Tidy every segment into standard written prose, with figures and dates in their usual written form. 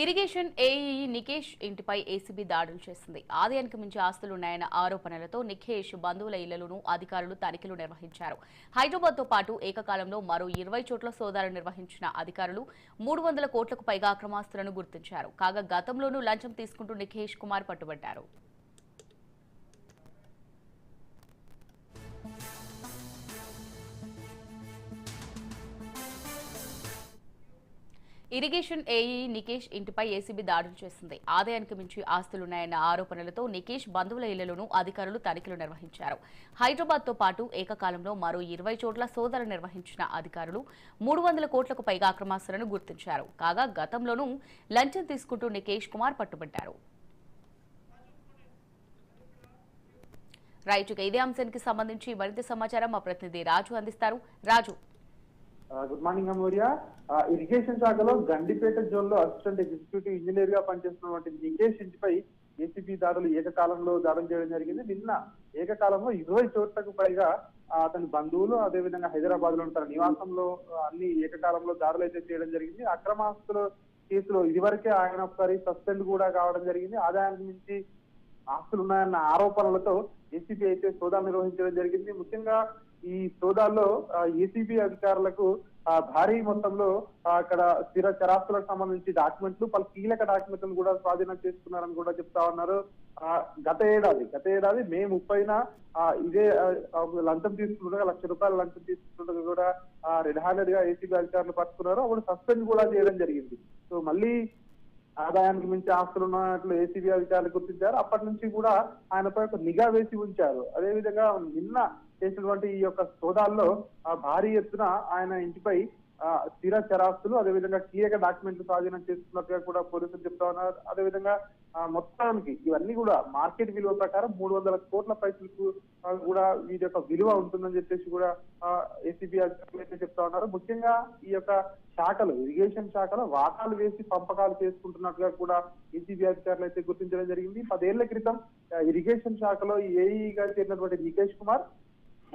Irrigation AE Nikesh ఇంటిపై ACB దాడులు చేసింది. ఆదాయానికి మించి ఆస్తులున్నాయన్న ఆరోపణలతో నికేష్ బంధువుల ఇళ్లలోనూ అధికారులు తనిఖీలు నిర్వహించారు. హైదరాబాద్తో పాటు ఏకకాలంలో మరో 20 చోట్ల సోదాలు నిర్వహించిన అధికారులు 300 కోట్లకు పైగా అక్రమాస్తులను గుర్తించారు. కాగా గతంలోనూ లంచం తీసుకుంటూ నికేష్ కుమార్ పట్టుబడ్డారు. ఇరిగేషన్ ఏఈ నికేష్ ఇంటిపై ఏసీబీ దాడులు చేసింది. ఆదాయానికి మించి ఆస్తులున్నాయన్న ఆరోపణలతో నికేష్ బంధువుల ఇళ్లలోనూ అధికారులు తనిఖీలు నిర్వహించారు. హైదరాబాద్తో పాటు ఏకకాలంలో మరో 20 చోట్ల సోదాలు నిర్వహించిన అధికారులు 300 కోట్లకు పైగా అక్రమాస్తులను గుర్తించారు. కాగా గతంలోనూ లంచం తీసుకుంటూ నికేష్ కుమార్ పట్టుబడ్డారు. రైతుగా ఇదే అంశానికి సంబంధించి మరింత సమాచారం మా ప్రతినిధి రాజు అందిస్తారు. రాజు, గుడ్ మార్నింగ్ అమూర్య. ఇరిగేషన్ శాఖలో గండిపేట జోన్ లో అసిస్టెంట్ ఎగ్జిక్యూటివ్ ఇంజనీర్ గా పనిచేస్తున్నటువంటి నికేష్ ఇంటిపై ఏసీబీ దాడులు ఏకకాలంలో దాడులు చేయడం జరిగింది. నిన్న ఏకకాలంలో 20 చోట్లకు పైగా అతని బంధువులు, అదేవిధంగా హైదరాబాద్ లో తన నివాసంలో అన్ని ఏకకాలంలో దాడులు అయితే చేయడం జరిగింది. అక్రమాస్తుల కేసులో ఇదివరకే ఆయన ఒకసారి సస్పెండ్ కూడా కావడం జరిగింది. ఆదాయానికి మించి ఆస్తులు ఉన్నాయన్న ఆరోపణలతో ఏసీబీ అయితే సోదాలు నిర్వహించడం జరిగింది. ముఖ్యంగా ఈ సోదాల్లో ఏసీబీ అధికారులకు భారీ మొత్తంలో అక్కడ స్థిర చరాస్తులకు సంబంధించి డాక్యుమెంట్లు, పలు కీలక డాక్యుమెంట్లు కూడా స్వాధీనం చేసుకున్నారని కూడా చెప్తా ఉన్నారు. గత ఏడాది మే 30న ఇదే లంచం తీసుకుంటుండగా ₹1,00,000 లంచం తీసుకుంటుండగా కూడా రెడ్ హ్యాండెడ్ గా ఏసీబీ అధికారులు పట్టుకున్నారు. అప్పుడు సస్పెండ్ కూడా చేయడం జరిగింది. సో మళ్ళీ ఆదాయానికి మించి ఆస్తులు ఉన్నట్లు ఏసీబీ అధికారులు గుర్తించారు. అప్పటి నుంచి కూడా ఆయనపై ఒక నిఘా వేసి ఉంచారు. అదేవిధంగా నిన్న చేసినటువంటి ఈ యొక్క సోదాల్లో భారీ ఎత్తున ఆయన ఇంటిపై స్థిర చరాస్తులు, అదేవిధంగా కీలక డాక్యుమెంట్లు స్వాధీనం చేసుకున్నట్టుగా కూడా పోలీసులు చెప్తా ఉన్నారు. అదేవిధంగా మొత్తానికి ఇవన్నీ కూడా మార్కెట్ విలువ ప్రకారం 300 కోట్ల పైసలకు కూడా వీటి యొక్క విలువ ఉంటుందని చెప్పేసి కూడా ఏసీబీ అధికారులు అయితే చెప్తా ఉన్నారు. ముఖ్యంగా ఈ యొక్క శాఖలు, ఇరిగేషన్ శాఖలో వాటాలు వేసి పంపకాలు చేసుకుంటున్నట్టుగా కూడా ఏసీబీ అధికారులు అయితే గుర్తించడం జరిగింది. 10 ఏళ్ల క్రితం ఇరిగేషన్ శాఖలో ఏఈగా చేరినటువంటి నికేష్ కుమార్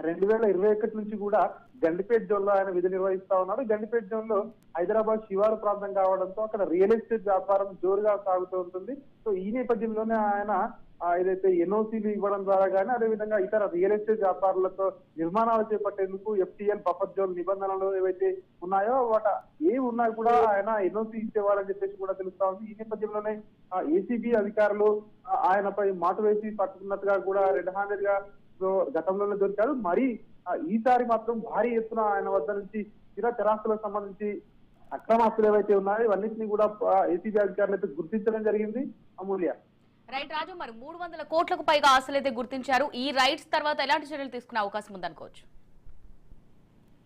2021 నుంచి కూడా గండిపేట జోన్ లో ఆయన విధి నిర్వహిస్తా ఉన్నారు. గండిపేట జోన్ లో హైదరాబాద్ శివారు ప్రాంతం కావడంతో అక్కడ రియల్ ఎస్టేట్ వ్యాపారం జోరుగా సాగుతూ ఉంటుంది. సో ఈ నేపథ్యంలోనే ఆయన ఏదైతే ఎన్ఓసీలు ఇవ్వడం ద్వారా కానీ, అదేవిధంగా ఇతర రియల్ ఎస్టేట్ వ్యాపారులతో నిర్మాణాలు చేపట్టేందుకు ఎఫ్టీఎల్ బఫర్ జోన్ నిబంధనలు ఏవైతే ఉన్నాయో ఏ ఉన్నా కూడా ఆయన ఎన్ఓసీ ఇచ్చేవారని చెప్పేసి కూడా తెలుస్తా ఉంది. ఈ నేపథ్యంలోనే ఏసీబీ అధికారులు ఆయనపై మాటు వేసి పట్టుకున్నట్టుగా కూడా రెడ్ హ్యాండెడ్ గా గతంలోనే దొరికారు. మరి ఈసారి మాత్రం భారీ ఎత్తున ఆయన వద్ద నుంచి స్థిర చరాస్తులకు సంబంధించి అక్రమాస్తులు ఏవైతే ఉన్నాయో ఇవన్నింటినీ కూడా ఏసీబీ అధికారులు అయితే గుర్తించడం జరిగింది. అమూల్య, రైట్ రాజు, మరి 300 కోట్లకు పైగా ఆస్తులు అయితే గుర్తించారు. ఈ రైట్స్ తర్వాత ఎలాంటి చర్యలు తీసుకునే అవకాశం ఉందనుకోవచ్చు?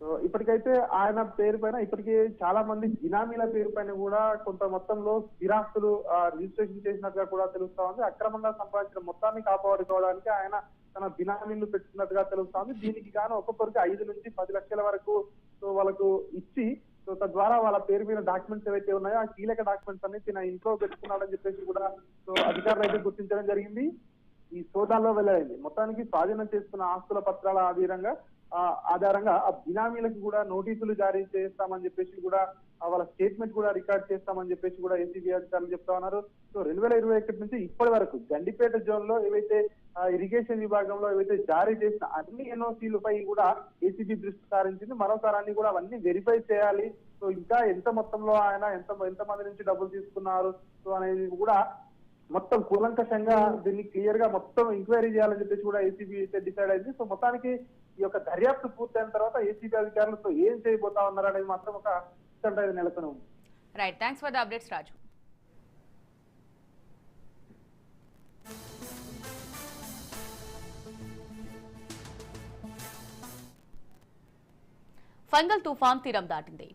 సో ఇప్పటికైతే ఆయన పేరు పైన ఇప్పటికే చాలా మంది బినామీల పేరు పైన కూడా కొంత మొత్తంలో స్థిరాస్తులు రిజిస్ట్రేషన్ చేసినట్టుగా కూడా తెలుస్తా ఉంది. అక్రమంగా సంపాదించిన మొత్తాన్ని కాపాడుకోవడానికి ఆయన తన బినామీలు పెట్టుకున్నట్టుగా తెలుస్తా ఉంది. దీనికి గాను ఒక్కొక్కరికి 5 నుంచి 10 లక్షల వరకు వాళ్ళకు ఇచ్చి, సో తద్వారా వాళ్ళ పేరు మీద డాక్యుమెంట్స్ ఏవైతే ఉన్నాయో ఆ కీలక డాక్యుమెంట్స్ అన్ని తన ఇంట్లో పెట్టుకున్నాడని చెప్పేసి కూడా సో అధికారులు అయితే గుర్తించడం జరిగింది. ఈ సోదాల్లో వెళ్ళాయింది. మొత్తానికి స్వాధీనం చేసుకున్న ఆస్తుల పత్రాల ఆధారంగా ఆ బినామీలకు కూడా నోటీసులు జారీ చేస్తామని చెప్పేసి కూడా వాళ్ళ స్టేట్మెంట్ కూడా రికార్డ్ చేస్తామని చెప్పేసి కూడా ఏసీబీ అధికారులు చెప్తా ఉన్నారు. సో 2021 నుంచి ఇప్పటి వరకు గండిపేట జోన్ లో ఏవైతే ఇరిగేషన్ విభాగంలో ఏవైతే జారీ చేసిన అన్ని ఎన్ఓసీలపై కూడా ఏసీబీ దృష్టి సారించింది. మరోసారి అన్ని కూడా అవన్నీ వెరిఫై చేయాలి. సో ఇంకా ఎంత మొత్తంలో ఆయన ఎంతమంది నుంచి డబ్బులు తీసుకున్నారు సో అనేది కూడా మొత్తం కూలంకషంగా దీన్ని క్లియర్ గా మొత్తం ఎంక్వైరీ చేయాలని చెప్పేసి కూడా ఏసీబీ అయితే డిసైడ్ అయింది. సో మొత్తానికి ఈ యొక్క దర్యాప్తు పూర్తయిన తర్వాత ఏసీబీ అధికారులతో ఏం చేయబోతా ఉన్నారు అనేది మాత్రం ఒక నెలకొని ఉంది. Right, thanks for the updates Raju. Fungal తుఫాన్ తీరం దాటింది.